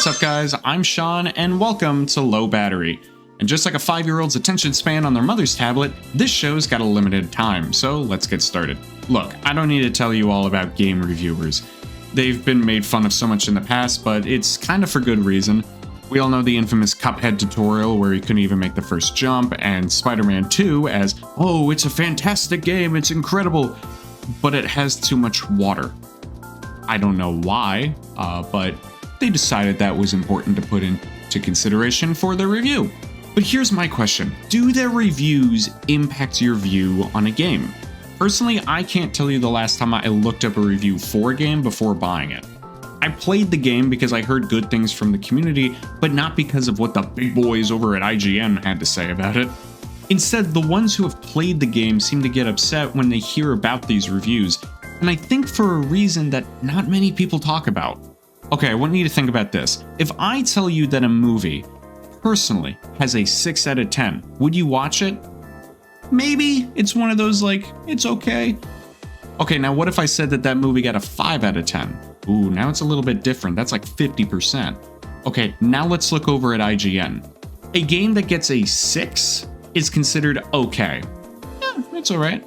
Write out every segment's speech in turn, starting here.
What's up guys, I'm Sean and welcome to Low Battery. And just like a 5-year-old's attention span on their mother's tablet, this show's got a limited time, so let's get started. Look, I don't need to tell you all about game reviewers. They've been made fun of so much in the past, but it's kind of for good reason. We all know the infamous Cuphead tutorial where he couldn't even make the first jump, and Spider-Man 2 as, oh, it's a fantastic game, it's incredible, but it has too much water. I don't know why, but they decided that was important to put into consideration for their review. But here's my question. Do their reviews impact your view on a game? Personally, I can't tell you the last time I looked up a review for a game before buying it. I played the game because I heard good things from the community, but not because of what the big boys over at IGN had to say about it. Instead, the ones who have played the game seem to get upset when they hear about these reviews, and I think for a reason that not many people talk about. Okay, I want you to think about this. If I tell you that a movie, personally, has a 6 out of 10, would you watch it? Maybe it's one of those like, it's okay. Okay, now what if I said that that movie got a 5 out of 10? Ooh, now it's a little bit different. That's like 50%. Okay, now let's look over at IGN. A game that gets a 6 is considered okay. Yeah, it's alright.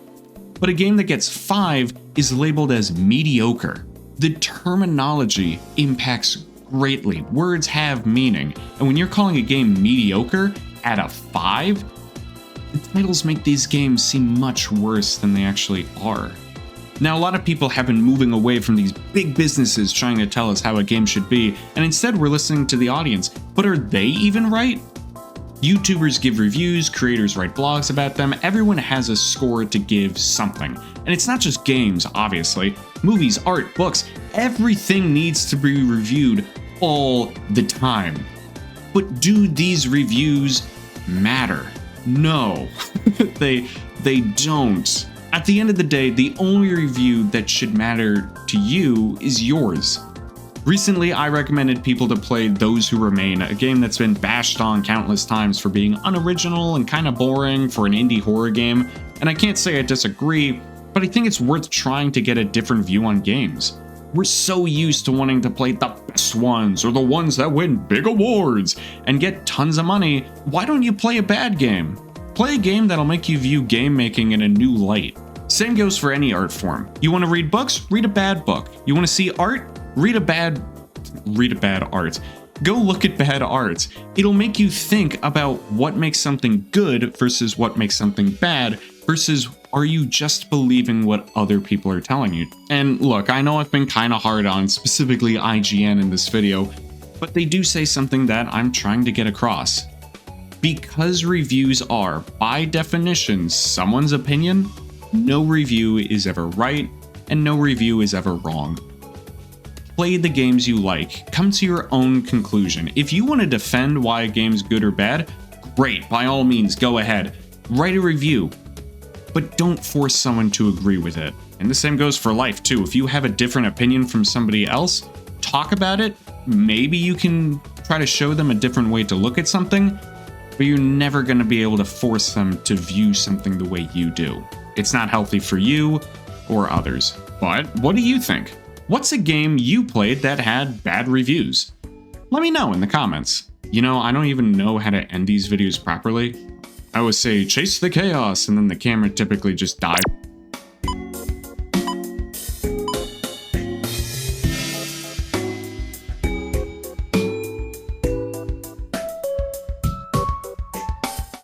But a game that gets 5 is labeled as mediocre. The terminology impacts greatly. Words have meaning. And when you're calling a game mediocre at a 5, the titles make these games seem much worse than they actually are. Now, a lot of people have been moving away from these big businesses trying to tell us how a game should be, and instead we're listening to the audience. But are they even right? YouTubers give reviews, creators write blogs about them, everyone has a score to give something. And it's not just games, obviously. Movies, art, books, everything needs to be reviewed all the time. But do these reviews matter? No, they don't. At the end of the day, the only review that should matter to you is yours. Recently, I recommended people to play Those Who Remain, a game that's been bashed on countless times for being unoriginal and kind of boring for an indie horror game, and I can't say I disagree, but I think it's worth trying to get a different view on games. We're so used to wanting to play the best ones, or the ones that win big awards, and get tons of money. Why don't you play a bad game? Play a game that'll make you view game making in a new light. Same goes for any art form. You want to read books? Read a bad book. You want to see art? Read a bad art. Go look at bad art. It'll make you think about what makes something good versus what makes something bad versus are you just believing what other people are telling you? And look, I know I've been kind of hard on specifically IGN in this video, but they do say something that I'm trying to get across. Because reviews are, by definition, someone's opinion, no review is ever right, and no review is ever wrong. Play the games you like. Come to your own conclusion. If you want to defend why a game's good or bad, great, by all means, go ahead. Write a review, but don't force someone to agree with it. And the same goes for life, too. If you have a different opinion from somebody else, talk about it. Maybe you can try to show them a different way to look at something, but you're never going to be able to force them to view something the way you do. It's not healthy for you or others. But what do you think? What's a game you played that had bad reviews? Let me know in the comments. You know, I don't even know how to end these videos properly. I always say, chase the chaos, and then the camera typically just dies.